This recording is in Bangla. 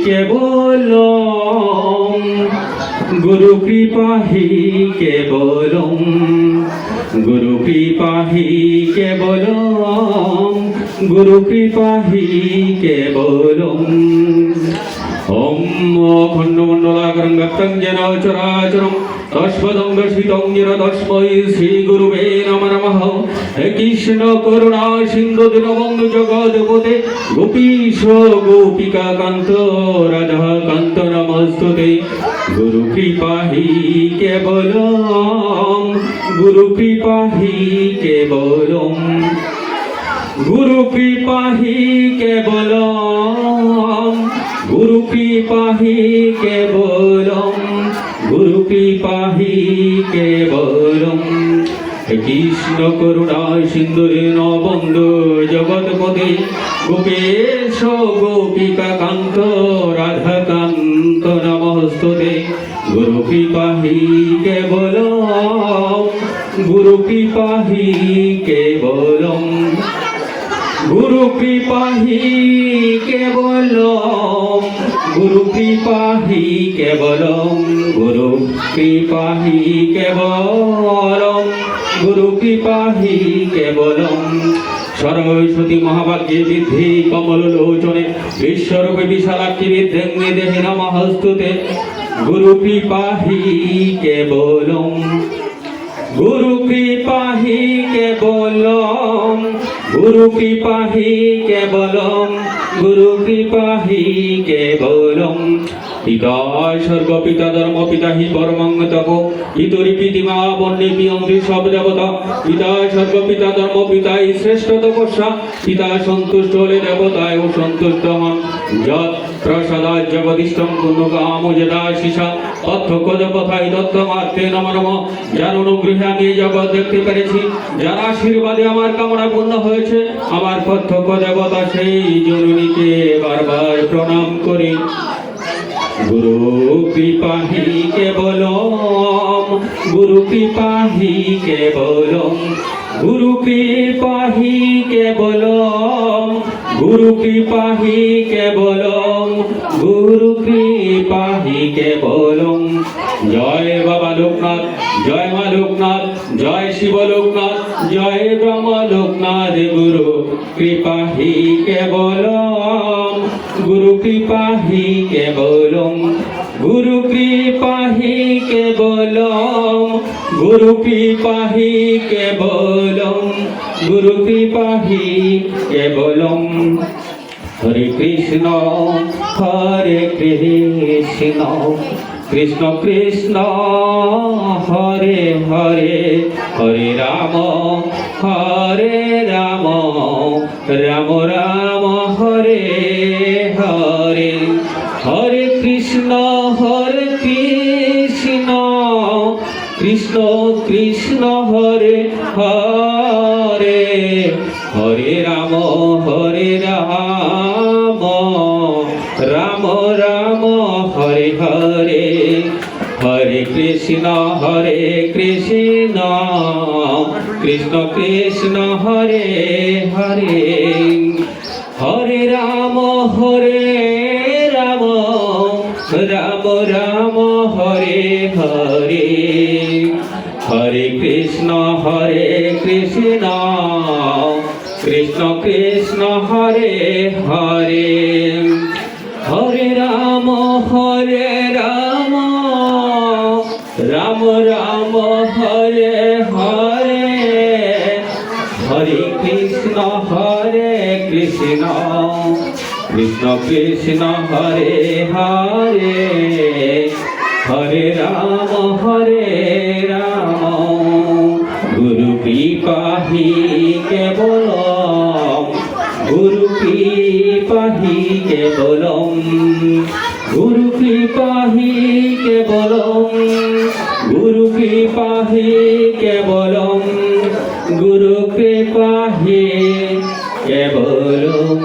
কেবলম গুরু কৃপাহি কেবলম গুরু কৃপাহি কেবলম গুরু কৃপাহি কেবলম ওম অখণ্ডমণ্ডলাকারং ব্যক্তং যেন চরাচরম তস্মদং দর্শিতং যেন তস্मै শ্রী গুরুবে নমঃ। হে কৃষ্ণ করুণা সিন্ধু দীনবন্ধু জগৎপতে গোপীশ গোপিকা কান্ত রাধা কান্ত নমস্তুতে। গুরু কৃপাহি কেবলম গুরু কৃপাহি কেবলম গুরু কৃপাহি কেবলম গুরু কৃপাহি কেবলম গুরু কৃপাহি কেবলম। হে কৃষ্ণ করুণা সিন্ধু দীনবন্ধু জগৎপতে গোপীশ গোপিকা কান্ত রাধা কান্ত নমস্তুতে। গুরু কৃপাহি কেবলম গুরু কৃপাহি কেবলম গুরু কৃপাহি কেবলম গুরু কৃপাহি কেবলম গুরু কৃপাহি কেবলম গুরু কৃপাহি কেবলম। সরস্বতী মহাভাগ্যে বিদ্ধি কমললোচনে বিশ্বরূপে বিশালাক্ষী বিদ্যে দেহি নমস্তুতে। গুরু কৃপাহি কেবলম গুরু কৃপাহি কেবলম গুরু কৃপাহি কেবলম গুরু কৃপাহি কেবলম। পিতা স্বর্গ পিতা ধর্ম পিতা হি পরমং তপ পিতুরি পিতিমা বন্যে পিয়ন্তি সব দেবতা। পিতা স্বর্গ পিতা ধর্ম পিতাই শ্রেষ্ঠ তপস্যা। পিতা সন্তুষ্ট হলে দেবতায় ও সন্তুষ্ট হন। যৎ প্রসাদাৎ জগদিষ্টং পুণ্য কাম যদাশিষা অর্থ কথাই দত্ত মার্তে নম নম। যার অনুগ্রহে আমি এই জগৎ দেখতে পেরেছি, যার আশীর্বাদে আমার কামনা পূর্ণ হয়েছে, আমার প্রত্যক্ষ দেবতা সেই জননীকে বারবার প্রণাম করি। গুরু কৃপাহি কেবলম গুরু কৃপাহি কেবলম গুরু কৃপাহি কেবলম গুরু কৃপাহি কেবলম গুরু কৃপাহি কেবলম। জয় বাবা লোকনাথ, জয় মা লোকনাথ, জয় শিব লোকনাথ, জয় ব্রহ্ম লোকনাথ। গুরু কৃপাহি কেবলম গুরু কৃপাহি কেবলম গুরু কৃপাহি কেবলম গুরু কৃপাহি কেবলম গুরু কৃপাহি কেবলম। হরে কৃষ্ণ কৃষ্ণ কৃষ্ণ হরে হরে হরে রাম রাম রাম হরে হরে। হরে কৃষ্ণ কৃষ্ণ কৃষ্ণ হরে হরে হরে রাম রাম রাম হরে হরে। হরে কৃষ্ণ কৃষ্ণ কৃষ্ণ হরে হরে হরে রাম রাম রাম হরে হরে। হরে কৃষ্ণ কৃষ্ণ কৃষ্ণ হরে হরে হরে রাম রাম রাম হরে হরে হরে কৃষ্ণ কৃষ্ণ কৃষ্ণ হরে হরে হরে রাম গুরু কৃপাহি কেবলম গুরু কৃপাহি কেবলম গুরু কৃপাহি কেবলম গুরু কৃপাহি কেবলম গুরু কৃপাহি কেবলম।